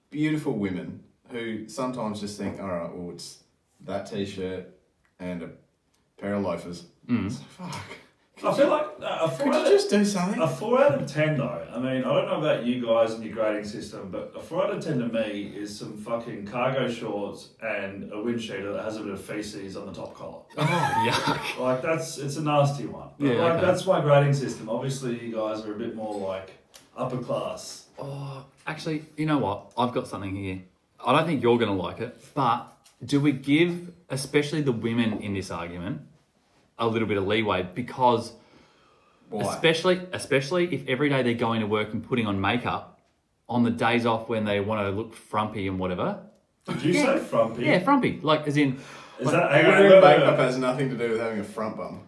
beautiful women who sometimes just think, all right, well, it's that t-shirt and a pair of loafers. So, fuck. I feel like a 4 Could out you of, just do something? a 4 out of 10 though. I mean, I don't know about you guys and your grading system, but a 4 out of 10 to me is some fucking cargo shorts and a wind sheeter that has a bit of feces on the top collar. Oh, yuck. Like it's a nasty one. But Yeah, like okay. that's my grading system. Obviously, you guys are a bit more like upper class. Oh, actually, you know what? I've got something here. I don't think you're going to like it, but do we give, especially the women in this argument, a little bit of leeway? Because Why? especially if every day they're going to work and putting on makeup, on the days off when they want to look frumpy and whatever. Did you say frumpy? Yeah, frumpy. Like, as in, Is that hang on, Wearing wait, wait, makeup wait. has nothing to do with having a front bum.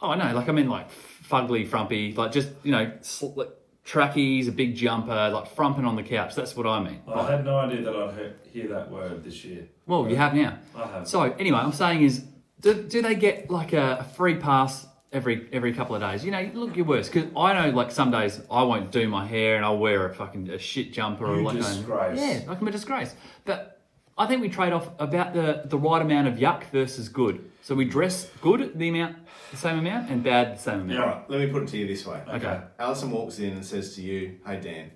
oh no, like I mean like fugly, frumpy, like just, you know, like trackies, a big jumper, like frumping on the couch. That's what I mean. I had no idea that I'd hear that word this year. Well, you have now. I have. So anyway, I'm saying is, do they get like a free pass every couple of days? You know, look your worst. Because I know like some days I won't do my hair and I'll wear a shit jumper or You like disgrace. yeah, like I'm a disgrace. But I think we trade off about the right amount of yuck versus good. So we dress good the same amount, and bad the same amount. All right, let me put it to you this way. Okay. Alison walks in and says to you, "Hey Dan,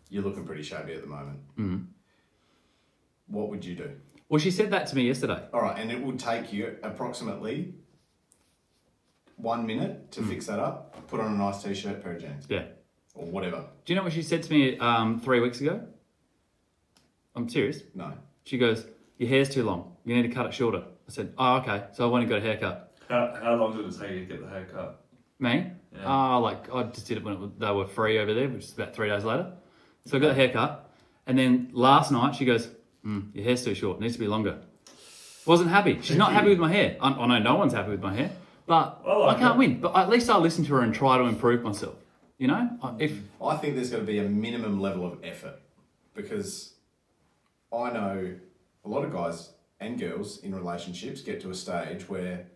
you're looking pretty shabby at the moment. What would you do?" Well, she said that to me yesterday. All right, and it would take you approximately 1 minute to fix that up. Put on a nice t-shirt, pair of jeans, Yeah. or whatever. Do you know what she said to me 3 weeks ago? I'm serious. No. She goes, "Your hair's too long. You need to cut it shorter." I said, "Oh, okay." So I went and got a haircut. How long did it take you to get the haircut? Me? Yeah. Like I just did it when they were free over there, which is about 3 days later. So I got a haircut, and then last night she goes, "Your hair's too short. It needs to be longer." Wasn't happy. She's not happy with my hair. I know no one's happy with my hair, but I like I can't it. win. But at least I listen to her and try to improve myself. You know, if I think there's got to be a minimum level of effort, because I know a lot of guys and girls in relationships get to a stage where,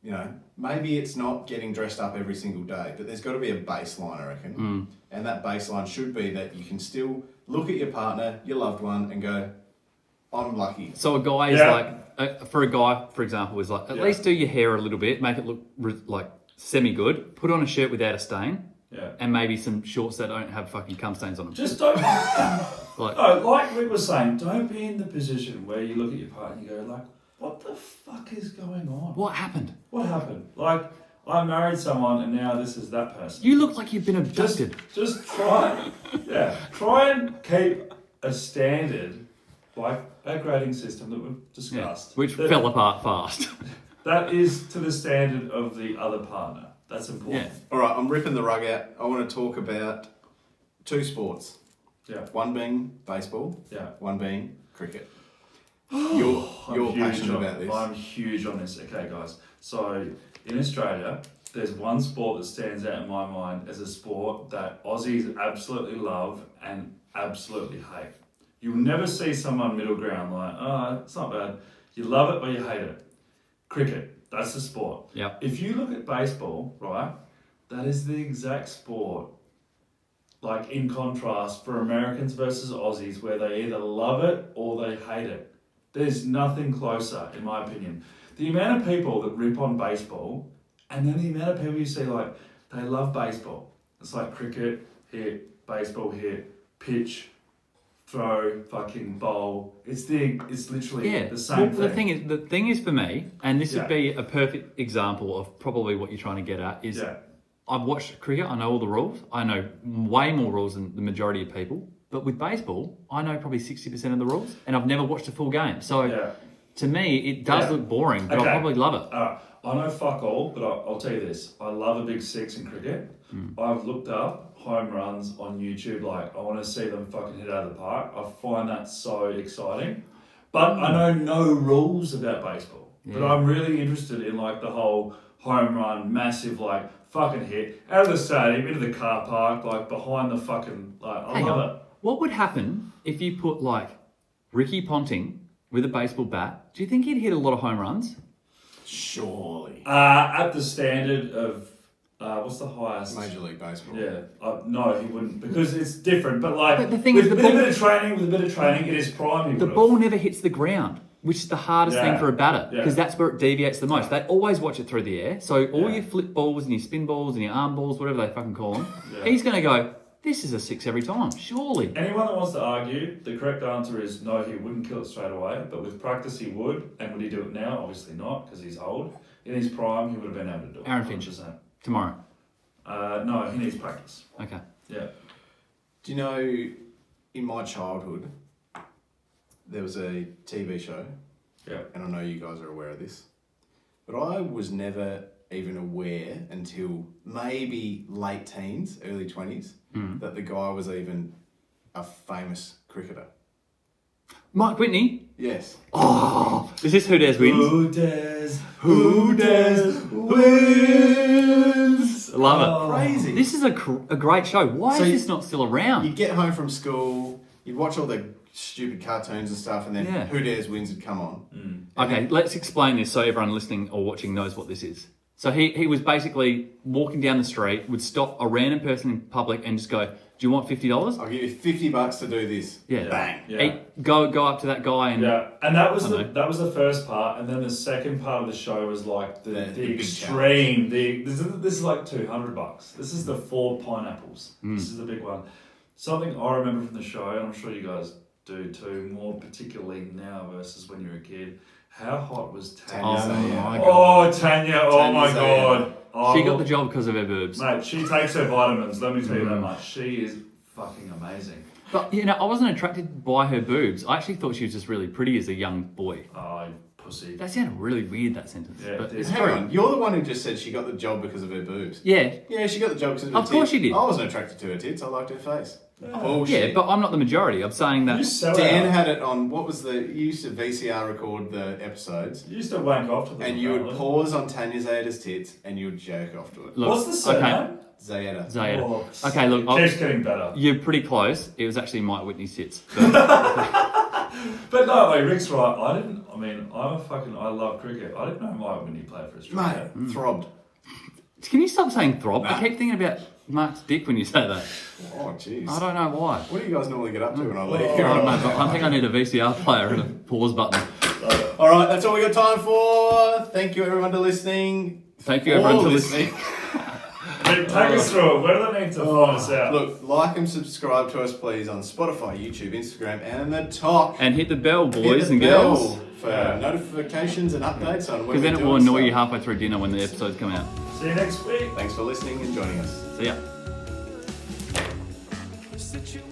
you know, maybe it's not getting dressed up every single day, but there's got to be a baseline, I reckon. And that baseline should be that you can still look at your partner, your loved one, and go, "I'm lucky." so, a guy is Yeah. like, for a guy, for example, is like, at Yeah. least do your hair a little bit, make it look like semi good. Put on a shirt without a stain. Yeah. And maybe some shorts that don't have fucking cum stains on them. Just don't. Like, No, like we were saying, don't be in the position where you look at your partner and you go like, "What the fuck is going on? what happened? What happened?" Like, I married someone and now this is that person. You look like you've been abducted. Just try and keep a standard like a grading system that we've discussed. Which fell apart fast. That is to the standard of the other partner. That's important. Yeah. All right, I'm ripping the rug out. I want to talk about 2 sports. Yeah. One being baseball. Yeah. One being cricket. You're passionate about this. I'm huge on this. Okay, guys. So in Australia, there's one sport that stands out in my mind as a sport that Aussies absolutely love and absolutely hate. You'll never see someone middle ground like, oh, it's not bad. You love it or you hate it. Cricket, that's the sport. Yep. If you look at baseball, right, that is the exact sport, like in contrast for Americans versus Aussies, where they either love it or they hate it. There's nothing closer, in my opinion. The amount of people that rip on baseball, and then the amount of people you see like, they love baseball. It's like cricket, hit, baseball, hit, pitch, throw, fucking bowl. It's literally the same thing. The thing is for me, and this would be a perfect example of probably what you're trying to get at, is I've watched cricket, I know all the rules. I know way more rules than the majority of people. But with baseball, I know probably 60% of the rules, and I've never watched a full game. So to me, it does look boring, but I probably love it. I know fuck all, but I'll tell you this. I love a big 6 in cricket. I've looked up home runs on YouTube. Like, I want to see them fucking hit out of the park. I find that so exciting. But I know no rules about baseball. But I'm really interested in like the whole home run, massive like fucking hit out of the stadium, into the car park, like behind the fucking, like, I love it. What would happen if you put like Ricky Ponting with a baseball bat? Do you think he'd hit a lot of home runs? Surely. At the standard of, what's the highest? Major League Baseball. Yeah. No, he wouldn't, because it's different. But like, But the thing with is, a bit of training, it is prime. The ball never hits the ground, which is the hardest thing for a batter, because that's where it deviates the most. They always watch it through the air. So all your flip balls and your spin balls and your arm balls, whatever they fucking call them, he's going to go, this is a 6 every time, surely. Anyone that wants to argue, the correct answer is no, he wouldn't kill it straight away, but with practice he would. And would he do it now? Obviously not, because he's old. In his prime, he would have been able to do it. Aaron Finch, 100%. Tomorrow. No, he needs practice. Okay. Yeah. Do you know, in my childhood, there was a TV show, and I know you guys are aware of this, but I was never even aware until maybe late teens, early 20s, that the guy was even a famous cricketer. Mike Whitney? Yes. Oh, is this Who Dares Wins? Who dares wins? Love it. Crazy. This is a great show. Why is this not still around? You'd get home from school, you'd watch all the stupid cartoons and stuff, and then Who Dares Wins would come on. Okay, let's explain this so everyone listening or watching knows what this is. So he was basically walking down the street, would stop a random person in public and just go, do you want $50? I'll give you $50 to do this. Yeah. Bang. Yeah. Go up to that guy and... Yeah, and that was the first part, and then the second part of the show was like the extreme. This is like $200. This is the 4 pineapples. This is the big one. Something I remember from the show, and I'm sure you guys do too, more particularly now versus when you were a kid. How hot was Tanya? Tanya! Oh my god! She got the job because of her boobs. Mate, she takes her vitamins. Let me tell you that much. She is fucking amazing. But I wasn't attracted by her boobs. I actually thought she was just really pretty as a young boy. Oh, pussy. That sounded really weird, that sentence. Yeah, but it's Hang on, you're the one who just said she got the job because of her boobs. Yeah. Yeah, she got the job because of her Of course tits. she did. I wasn't attracted to her tits, I liked her face. Yeah, but I'm not the majority. I'm saying that... Dan had it on, you used to VCR record the episodes. You used to wank off to them. And you would pause on Tanya Zayda's tits and you would jerk off to it. Look, what's the surname? Zayda. Oh, okay, look. It keeps getting better. You're pretty close. It was actually Mike Whitney's tits. But no, wait, Rick's right. I love cricket. I didn't know Mike Whitney played for Australia. Mate, throbbed. Can you stop saying throb? I keep thinking about Mark's dick when you say that. Oh, jeez. I don't know why. What do you guys normally get up to when I leave I here? don't know, but I think I need a VCR player and a pause button. All right, that's all we got time for. Thank you, everyone, for listening. Thank you, everyone, for listening. Take us through it. Where do they need to find us out? Look, like and subscribe to us, please, on Spotify, YouTube, Instagram, and the top. And hit the bell, Hit boys the and bell girls. for notifications and updates on when Because then it we're will doing annoy you stuff. halfway through dinner when the episodes come out. See you next week. Thanks for listening and joining us. See ya. Situation